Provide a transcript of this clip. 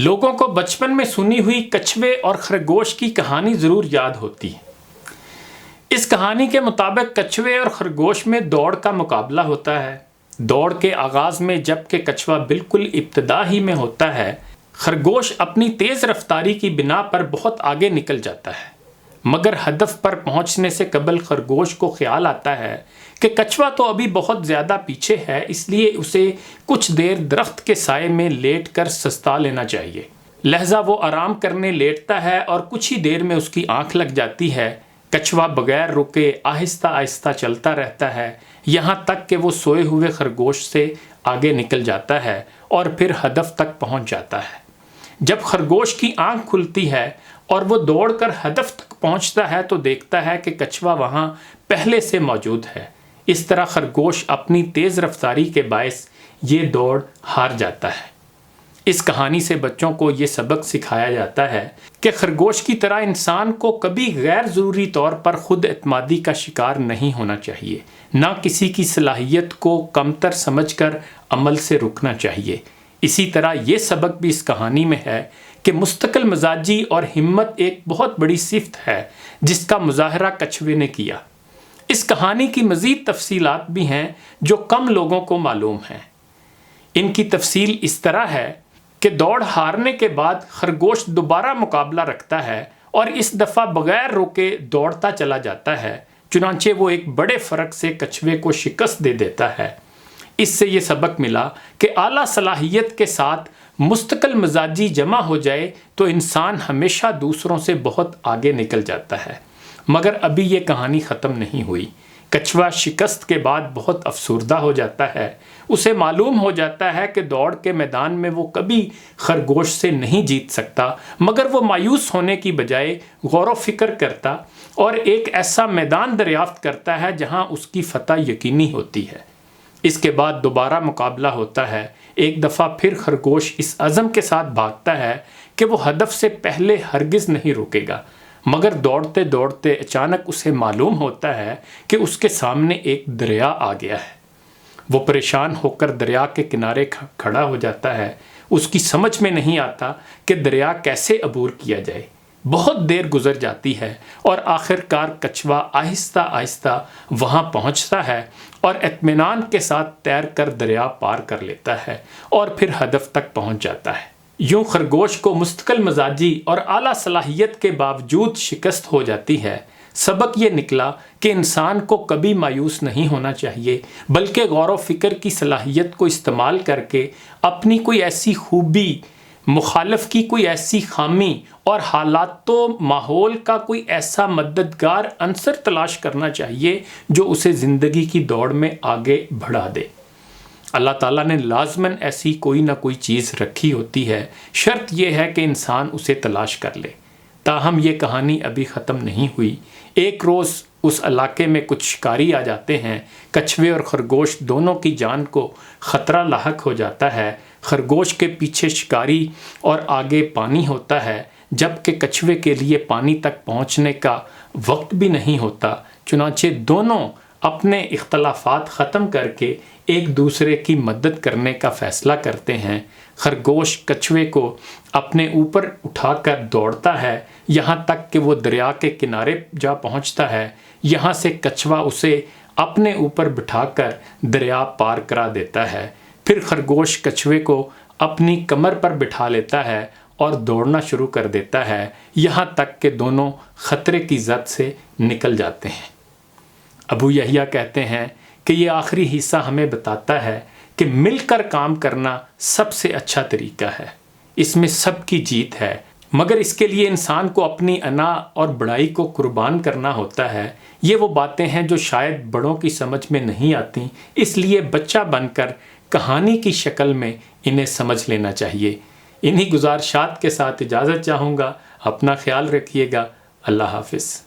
لوگوں کو بچپن میں سنی ہوئی کچھوے اور خرگوش کی کہانی ضرور یاد ہوتی ہے۔ اس کہانی کے مطابق کچھوے اور خرگوش میں دوڑ کا مقابلہ ہوتا ہے۔ دوڑ کے آغاز میں جب کہ کچھوا بالکل ابتدا ہی میں ہوتا ہے، خرگوش اپنی تیز رفتاری کی بنا پر بہت آگے نکل جاتا ہے، مگر ہدف پر پہنچنے سے قبل خرگوش کو خیال آتا ہے کہ کچھوا تو ابھی بہت زیادہ پیچھے ہے، اس لیے اسے کچھ دیر درخت کے سائے میں لیٹ کر سستا لینا چاہیے۔ لہذا وہ آرام کرنے لیٹتا ہے اور کچھ ہی دیر میں اس کی آنکھ لگ جاتی ہے۔ کچھوا بغیر رکے آہستہ آہستہ چلتا رہتا ہے، یہاں تک کہ وہ سوئے ہوئے خرگوش سے آگے نکل جاتا ہے اور پھر ہدف تک پہنچ جاتا ہے۔ جب خرگوش کی آنکھ کھلتی ہے اور وہ دوڑ کر ہدف تک پہنچتا ہے تو دیکھتا ہے کہ کچھوا وہاں پہلے سے موجود ہے۔ اس طرح خرگوش اپنی تیز رفتاری کے باعث یہ دوڑ ہار جاتا ہے۔ اس کہانی سے بچوں کو یہ سبق سکھایا جاتا ہے کہ خرگوش کی طرح انسان کو کبھی غیر ضروری طور پر خود اعتمادی کا شکار نہیں ہونا چاہیے، نہ کسی کی صلاحیت کو کمتر سمجھ کر عمل سے رکنا چاہیے۔ اسی طرح یہ سبق بھی اس کہانی میں ہے کہ مستقل مزاجی اور ہمت ایک بہت بڑی صفت ہے جس کا مظاہرہ کچھوے نے کیا۔ اس کہانی کی مزید تفصیلات بھی ہیں جو کم لوگوں کو معلوم ہیں۔ ان کی تفصیل اس طرح ہے کہ دوڑ ہارنے کے بعد خرگوش دوبارہ مقابلہ رکھتا ہے اور اس دفعہ بغیر روکے دوڑتا چلا جاتا ہے، چنانچہ وہ ایک بڑے فرق سے کچھوے کو شکست دے دیتا ہے۔ اس سے یہ سبق ملا کہ اعلیٰ صلاحیت کے ساتھ مستقل مزاجی جمع ہو جائے تو انسان ہمیشہ دوسروں سے بہت آگے نکل جاتا ہے۔ مگر ابھی یہ کہانی ختم نہیں ہوئی۔ کچھوا شکست کے بعد بہت افسردہ ہو جاتا ہے۔ اسے معلوم ہو جاتا ہے کہ دوڑ کے میدان میں وہ کبھی خرگوش سے نہیں جیت سکتا، مگر وہ مایوس ہونے کی بجائے غور و فکر کرتا اور ایک ایسا میدان دریافت کرتا ہے جہاں اس کی فتح یقینی ہوتی ہے۔ اس کے بعد دوبارہ مقابلہ ہوتا ہے۔ ایک دفعہ پھر خرگوش اس عزم کے ساتھ بھاگتا ہے کہ وہ ہدف سے پہلے ہرگز نہیں رکے گا، مگر دوڑتے دوڑتے اچانک اسے معلوم ہوتا ہے کہ اس کے سامنے ایک دریا آ گیا ہے۔ وہ پریشان ہو کر دریا کے کنارے کھڑا ہو جاتا ہے۔ اس کی سمجھ میں نہیں آتا کہ دریا کیسے عبور کیا جائے۔ بہت دیر گزر جاتی ہے اور آخر کار کچھوا آہستہ آہستہ وہاں پہنچتا ہے اور اطمینان کے ساتھ تیر کر دریا پار کر لیتا ہے اور پھر ہدف تک پہنچ جاتا ہے۔ یوں خرگوش کو مستقل مزاجی اور اعلیٰ صلاحیت کے باوجود شکست ہو جاتی ہے۔ سبق یہ نکلا کہ انسان کو کبھی مایوس نہیں ہونا چاہیے، بلکہ غور و فکر کی صلاحیت کو استعمال کر کے اپنی کوئی ایسی خوبی، مخالف کی کوئی ایسی خامی اور حالات و ماحول کا کوئی ایسا مددگار عنصر تلاش کرنا چاہیے جو اسے زندگی کی دوڑ میں آگے بڑھا دے۔ اللہ تعالیٰ نے لازماً ایسی کوئی نہ کوئی چیز رکھی ہوتی ہے، شرط یہ ہے کہ انسان اسے تلاش کر لے۔ تاہم یہ کہانی ابھی ختم نہیں ہوئی۔ ایک روز اس علاقے میں کچھ شکاری آ جاتے ہیں۔ کچھوے اور خرگوش دونوں کی جان کو خطرہ لاحق ہو جاتا ہے۔ خرگوش کے پیچھے شکاری اور آگے پانی ہوتا ہے، جبکہ کچھوے کے لیے پانی تک پہنچنے کا وقت بھی نہیں ہوتا۔ چنانچہ دونوں اپنے اختلافات ختم کر کے ایک دوسرے کی مدد کرنے کا فیصلہ کرتے ہیں۔ خرگوش کچھوے کو اپنے اوپر اٹھا کر دوڑتا ہے، یہاں تک کہ وہ دریا کے کنارے جا پہنچتا ہے۔ یہاں سے کچھوا اسے اپنے اوپر بٹھا کر دریا پار کرا دیتا ہے۔ پھر خرگوش کچھوے کو اپنی کمر پر بٹھا لیتا ہے اور دوڑنا شروع کر دیتا ہے، یہاں تک کہ دونوں خطرے کی زد سے نکل جاتے ہیں۔ ابو یحییٰ کہتے ہیں کہ یہ آخری حصہ ہمیں بتاتا ہے کہ مل کر کام کرنا سب سے اچھا طریقہ ہے۔ اس میں سب کی جیت ہے، مگر اس کے لیے انسان کو اپنی انا اور بڑائی کو قربان کرنا ہوتا ہے۔ یہ وہ باتیں ہیں جو شاید بڑوں کی سمجھ میں نہیں آتی، اس لیے بچہ بن کر کہانی کی شکل میں انہیں سمجھ لینا چاہیے۔ انہی گزارشات کے ساتھ اجازت چاہوں گا۔ اپنا خیال رکھیے گا۔ اللہ حافظ۔